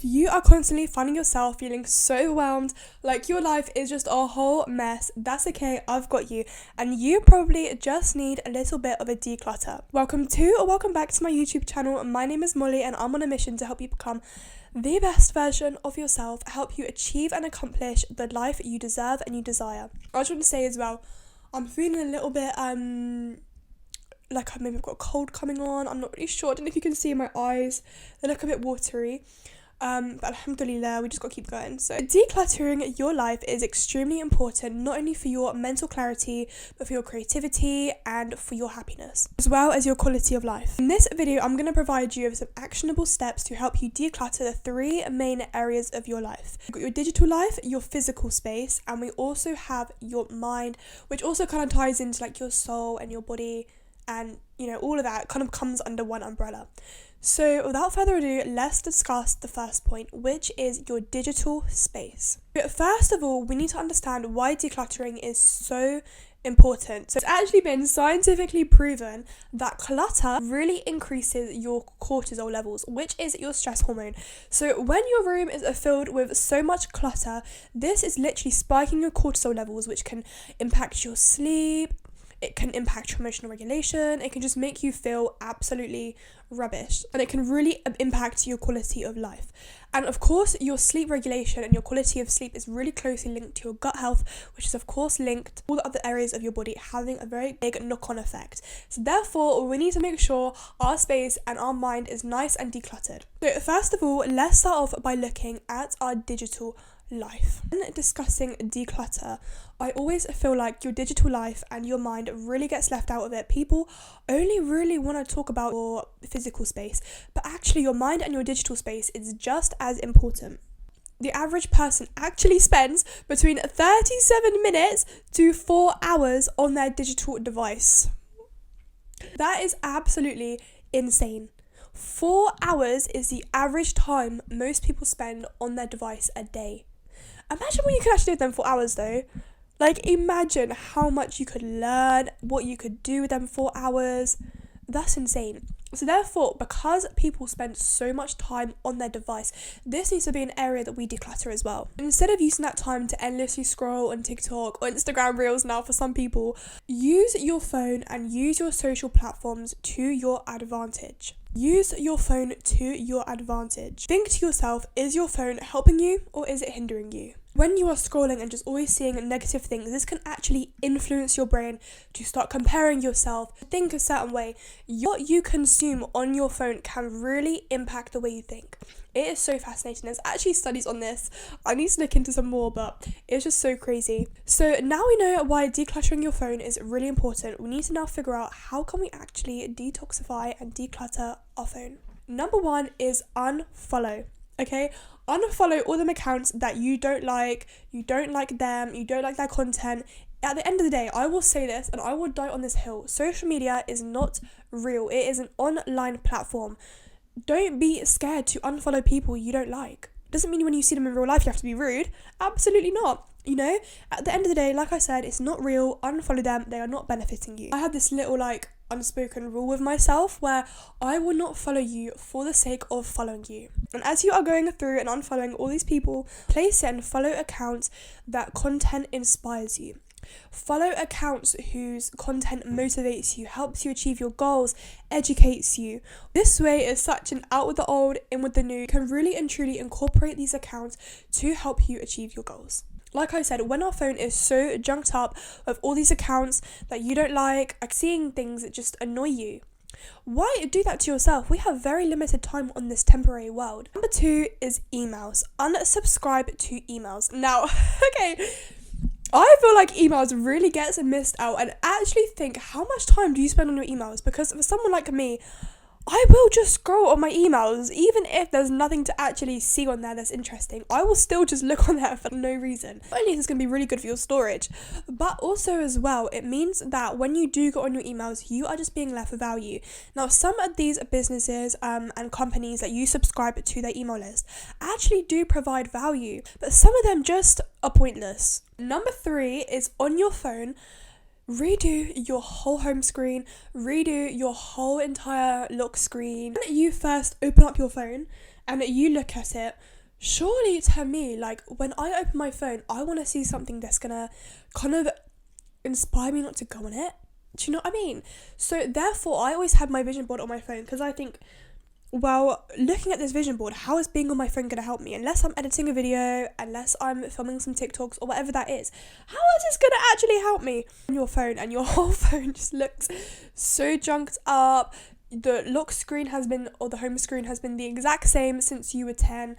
If you are constantly finding yourself feeling so overwhelmed, like your life is just a whole mess, that's okay, I've got you. And you probably just need a little bit of a declutter. Welcome back to my YouTube channel. My name is Molly and I'm on a mission to help you become the best version of yourself, help you achieve and accomplish the life you deserve and you desire. I just want to say as well, I'm feeling a little bit, like maybe I've got a cold coming on. I'm not really sure. I don't know if you can see my eyes. They look a bit watery. But alhamdulillah, we just got to keep going. So decluttering your life is extremely important, not only for your mental clarity, but for your creativity and for your happiness, as well as your quality of life. In this video, I'm going to provide you with some actionable steps to help you declutter the three main areas of your life. You've got your digital life, your physical space, and we also have your mind, which also kind of ties into like your soul and your body, and all of that kind of comes under one umbrella. So without further ado, let's discuss the first point, which is your digital space. First of all, we need to understand why decluttering is so important. So it's actually been scientifically proven that clutter really increases your cortisol levels, which is your stress hormone. So when your room is filled with so much clutter, this is literally spiking your cortisol levels, which can impact your sleep. It can impact your emotional regulation. It can just make you feel absolutely rubbish. And it can really impact your quality of life. And of course, your sleep regulation and your quality of sleep is really closely linked to your gut health, which is of course linked to all the other areas of your body, having a very big knock-on effect. So therefore, we need to make sure our space and our mind is nice and decluttered. So first of all, let's start off by looking at our digital life. When discussing declutter, I always feel like your digital life and your mind really gets left out of it. People only really want to talk about your physical space, but actually your mind and your digital space is just as important. The average person actually spends between 37 minutes to 4 hours on their digital device. That is absolutely insane. 4 hours is the average time most people spend on their device a day. Imagine what you could actually do with them 4 hours though. Like, imagine how much you could learn, what you could do with them 4 hours. That's insane. So therefore, because people spend so much time on their device, this needs to be an area that we declutter as well. Instead of using that time to endlessly scroll on TikTok or Instagram Reels now for some people, use your phone and use your social platforms to your advantage. Use your phone to your advantage. Think to yourself, is your phone helping you or is it hindering you? When you are scrolling and just always seeing negative things, this can actually influence your brain to start comparing yourself, to think a certain way. What you consume on your phone can really impact the way you think. It is so fascinating. There's actually studies on this. I need to look into some more, but it's just so crazy. So now we know why decluttering your phone is really important. We need to now figure out how can we actually detoxify and declutter our phone. Number one is unfollow. Okay, unfollow all them accounts that you don't like them, you don't like their content. At the end of the day, I will say this and I will die on this hill. Social media is not real. It is an online platform. Don't be scared to unfollow people you don't like. Doesn't mean when you see them in real life you have to be rude. Absolutely not. At the end of the day, like I said, it's not real. Unfollow them. They are not benefiting you. I have this little unspoken rule with myself where I will not follow you for the sake of following you. And as you are going through and unfollowing all these people, place and follow accounts that content inspires you. Follow accounts whose content motivates you, helps you achieve your goals, educates you. This way is such an out with the old, in with the new. You can really and truly incorporate these accounts to help you achieve your goals. Like I said, when our phone is so junked up with all these accounts that you don't like seeing things that just annoy you, why do that to yourself? We have very limited time on this temporary world. Number two is emails. Unsubscribe to emails. Now, okay, I feel like emails really gets missed out, and actually think, how much time do you spend on your emails? Because for someone like me, I will just scroll on my emails, even if there's nothing to actually see on there that's interesting. I will still just look on there for no reason. Not only is this going to be really good for your storage, but also as well, it means that when you do go on your emails, you are just being left with value. Now, some of these businesses and companies that you subscribe to their email list actually do provide value, but some of them just are pointless. Number three is on your phone. Redo your whole home screen, redo your whole entire lock screen. When you first open up your phone and you look at it, surely to me, like, when I open my phone, I want to see something that's gonna kind of inspire me not to go on it. Do you know what I mean? So therefore, I always have my vision board on my phone, because I think, well, looking at this vision board, how is being on my phone going to help me? Unless I'm editing a video, unless I'm filming some TikToks or whatever that is, how is this going to actually help me? On your phone, and your whole phone just looks so junked up. The lock screen has been, or the home screen has been the exact same since you were 10.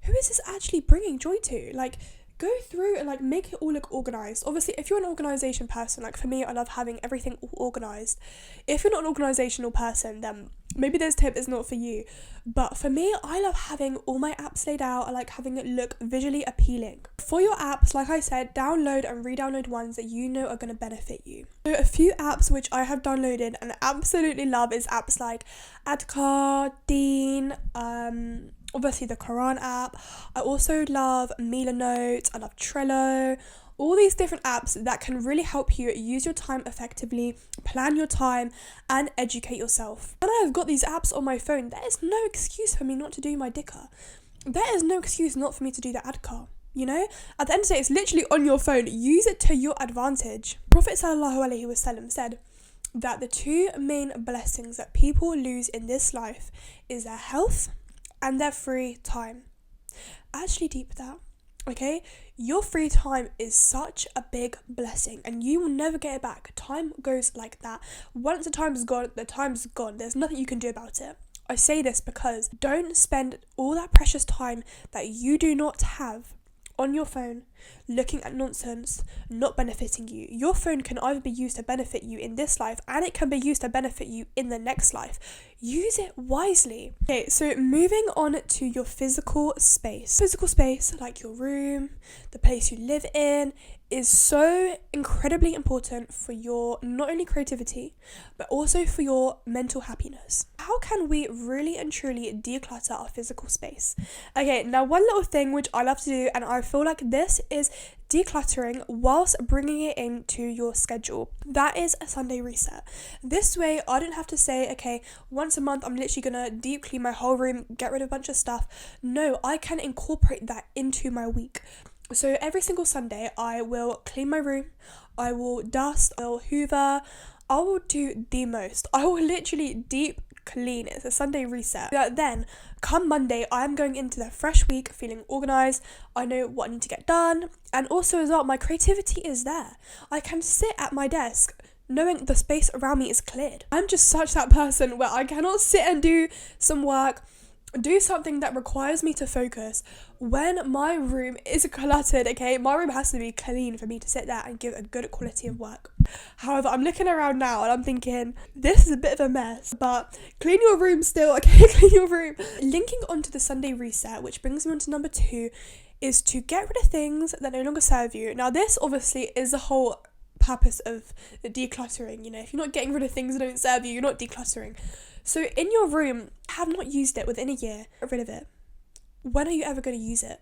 Who is this actually bringing joy to? Like, go through and like make it all look organized. Obviously, if you're an organization person, like for me, I love having everything all organized. If you're not an organizational person, then maybe this tip is not for you. But for me, I love having all my apps laid out. I like having it look visually appealing. For your apps, like I said, download and re-download ones that you know are going to benefit you. So a few apps which I have downloaded and absolutely love is apps like Adcar, Dean, obviously the Quran app. I also love Mila Notes, I love Trello, all these different apps that can really help you use your time effectively, plan your time, and educate yourself. When I've got these apps on my phone, there is no excuse for me not to do my Dicker. There is no excuse not for me to do the Adcar. You know, at the end of the day, it's literally on your phone. Use it to your advantage. Prophet ﷺ said that the two main blessings that people lose in this life is their health and their free time. Actually deep that, okay? Your free time is such a big blessing and you will never get it back. Time goes like that. Once the time's gone, the time's gone. There's nothing you can do about it. I say this because don't spend all that precious time that you do not have on your phone looking at nonsense not benefiting you. Your phone can either be used to benefit you in this life and it can be used to benefit you in the next life. Use it wisely. Okay, so moving on to your physical space. Physical space, like your room, the place you live in, is so incredibly important for your not only creativity but also for your mental happiness. How can we really and truly declutter our physical space? Okay, now one little thing which I love to do, and I feel like this is decluttering whilst bringing it into your schedule, that is a Sunday reset. This way I don't have to say, okay, once a month I'm literally gonna deep clean my whole room, get rid of a bunch of stuff. No, I can incorporate that into my week. So every single Sunday I will clean my room, I will dust, I will hoover, I will do the most. I will literally deep clean. It's a Sunday reset. Then come Monday, I'm going into the fresh week feeling organized. I know what I need to get done, and also as well, my creativity is there. I can sit at my desk knowing the space around me is cleared. I'm just such that person where I cannot sit and do some work, do something that requires me to focus when my room is cluttered. Okay, my room has to be clean for me to sit there and give a good quality of work. However, I'm looking around now and I'm thinking this is a bit of a mess, but clean your room still. Okay, clean your room. Linking onto the Sunday reset, which brings me on to number 2, is to get rid of things that no longer serve you. Now this obviously is the whole purpose of the decluttering. You know, if you're not getting rid of things that don't serve you, you're not decluttering. So in your room, have not used it within a year, get rid of it. When are you ever going to use it?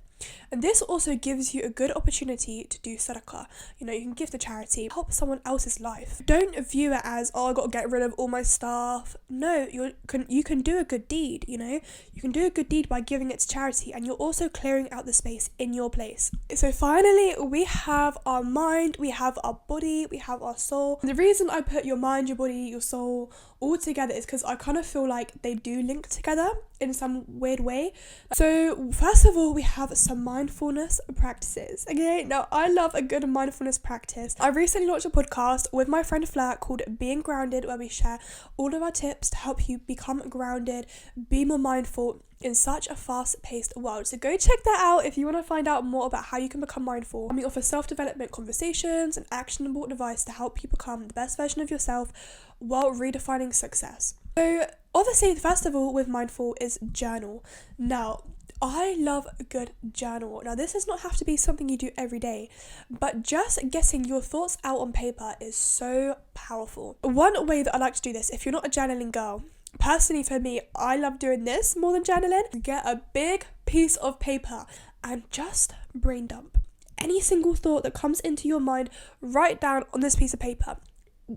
And this also gives you a good opportunity to do sadaqah. You know, you can give to charity, help someone else's life. Don't view it as, oh, I got to get rid of all my stuff. No, you can do a good deed, you know. You can do a good deed by giving it to charity, and you're also clearing out the space in your place. So finally, we have our mind, we have our body, we have our soul. The reason I put your mind, your body, your soul all together is because I kind of feel like they do link together in some weird way. So first of all, we have some mindfulness practices. Okay, now I love a good mindfulness practice. I recently launched a podcast with my friend Fleur called Being Grounded, where we share all of our tips to help you become grounded, be more mindful in such a fast-paced world. So go check that out if you want to find out more about how you can become mindful. And we offer self-development conversations and actionable advice to help you become the best version of yourself while redefining success. So obviously, first of all, with mindful is journal. Now, I love a good journal. Now, this does not have to be something you do every day, but just getting your thoughts out on paper is so powerful. One way that I like to do this, if you're not a journaling girl, personally for me, I love doing this more than journaling. Get a big piece of paper and just brain dump. Any single thought that comes into your mind, write down on this piece of paper.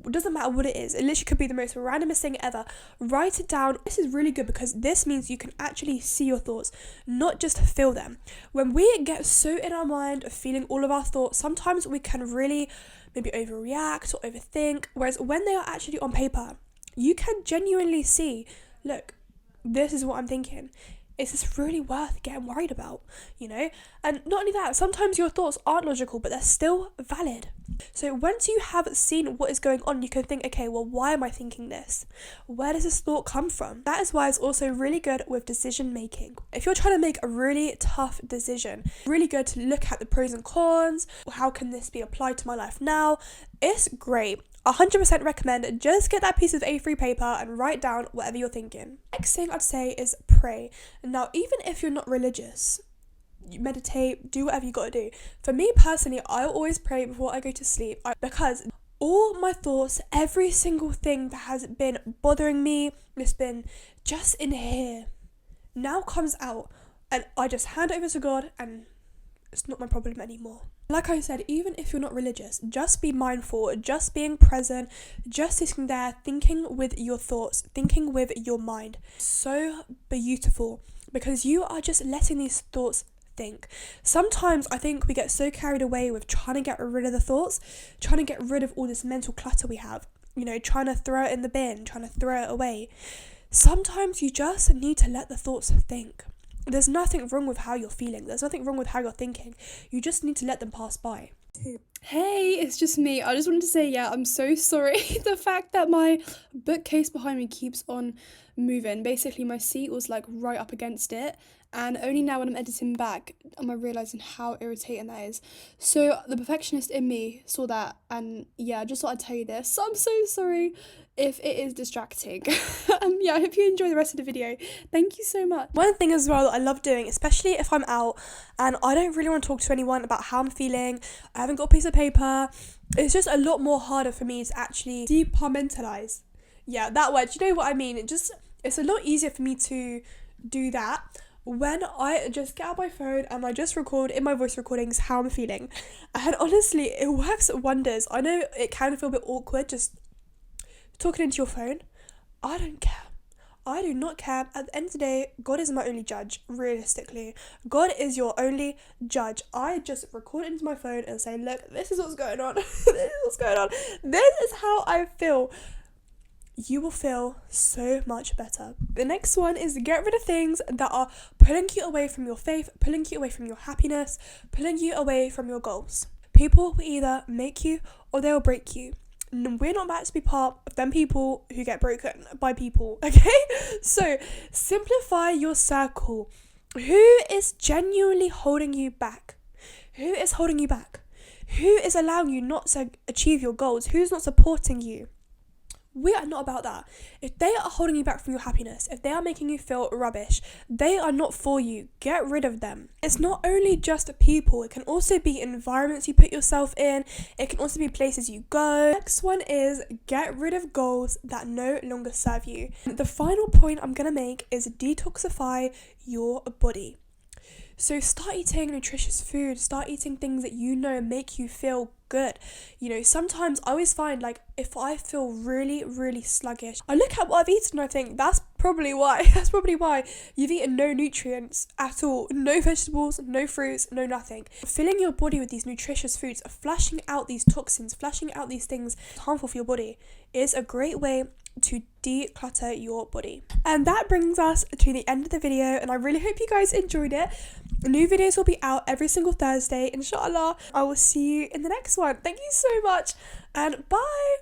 doesn't matter what it is. It literally could be the most randomest thing ever. Write it down. This is really good because this means you can actually see your thoughts, not just feel them. When we get so in our mind of feeling all of our thoughts, sometimes we can really maybe overreact or overthink, whereas when they are actually on paper, you can genuinely see, look, this is what I'm thinking. Is this really worth getting worried about, you know? And not only that, sometimes your thoughts aren't logical, but they're still valid. So once you have seen what is going on, you can think, okay, well, why am I thinking this? Where does this thought come from? That is why it's also really good with decision making. If you're trying to make a really tough decision, really good to look at the pros and cons. How can this be applied to my life now? It's great. 100% recommend just get that piece of A3 paper and write down whatever you're thinking. Next thing I'd say is pray. Now, even if you're not religious, you meditate, do whatever you gotta do. For me personally, I always pray before I go to sleep because all my thoughts, every single thing that has been bothering me, that's been just in here, now comes out, and I just hand it over to God, and it's not my problem anymore. Like I said, even if you're not religious, just be mindful, just being present, just sitting there thinking with your thoughts, thinking with your mind. So beautiful because you are just letting these thoughts think. Sometimes I think we get so carried away with trying to get rid of the thoughts, trying to get rid of all this mental clutter we have, you know, trying to throw it in the bin, trying to throw it away. Sometimes you just need to let the thoughts think. There's nothing wrong with how you're feeling. There's nothing wrong with how you're thinking. You just need to let them pass by. Hey, it's just me. I just wanted to say, I'm so sorry. The fact that my bookcase behind me keeps on moving. Basically, my seat was like right up against it. And only now when I'm editing back am I realising how irritating that is. So the perfectionist in me saw that and I just thought I'd tell you this. So I'm so sorry if it is distracting. I hope you enjoy the rest of the video. Thank you so much. One thing as well that I love doing, especially if I'm out and I don't really want to talk to anyone about how I'm feeling, I haven't got a piece of paper, it's just a lot more harder for me to actually departmentalize. Yeah, that word, you know what I mean? It's a lot easier for me to do that when I just get out my phone and I just record in my voice recordings how I'm feeling. And honestly, it works wonders. I know it can feel a bit awkward just talking into your phone. I don't care. I do not care. At the end of the day, God is my only judge, realistically. God is your only judge. I just record it into my phone and say, look, this is what's going on. This is what's going on. This is how I feel. You will feel so much better. The next one is get rid of things that are pulling you away from your faith, pulling you away from your happiness, pulling you away from your goals. People will either make you or they'll break you. We're not about to be part of them people who get broken by people, okay? So simplify your circle. Who is genuinely holding you back? Who is holding you back? Who is allowing you not to achieve your goals? Who's not supporting you? We are not about that. If they are holding you back from your happiness, if they are making you feel rubbish, they are not for you. Get rid of them. It's not only just people, it can also be environments you put yourself in, it can also be places you go. Next one is get rid of goals that no longer serve you. The final point I'm going to make is detoxify your body. So start eating nutritious food, start eating things that you know make you feel good. You know, sometimes I always find like if I feel really, really sluggish, I look at what I've eaten and I think that's probably why. That's probably why you've eaten no nutrients at all, no vegetables, no fruits, no nothing. Filling your body with these nutritious foods, flashing out these toxins, flashing out these things harmful for your body is a great way to declutter your body. And that brings us to the end of the video, and I really hope you guys enjoyed it. New videos will be out every single Thursday, inshallah. I will see you in the next one. Thank you so much, and bye.